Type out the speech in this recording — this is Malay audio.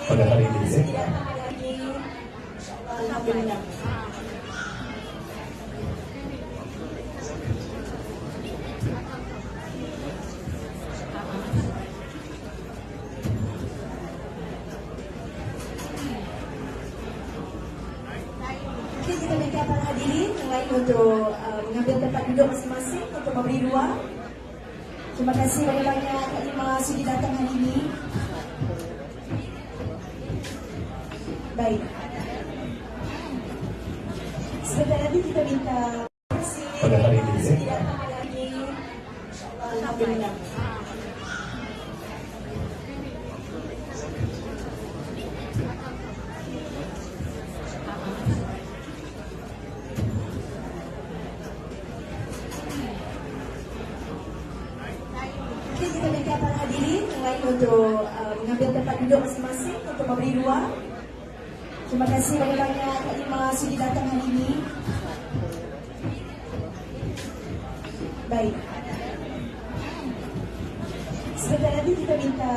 pada hari ini. Alhamdulillah. Kita minta para hadirin yang lain untuk mengambil tempat duduk masing-masing untuk memberi ruang. Terima kasih banyak-banyak Kak Lima sudi datang hari ini. Baik. Sebentar lagi kita minta pada hari ini. Alhamdulillah. Kita minta para hadirin yang lain untuk mengambil tempat duduk masing-masing untuk memberi ruang. Terima kasih banyak-banyak Kak Lima sudi datang hari ini. Baik. Sebentar lagi kita minta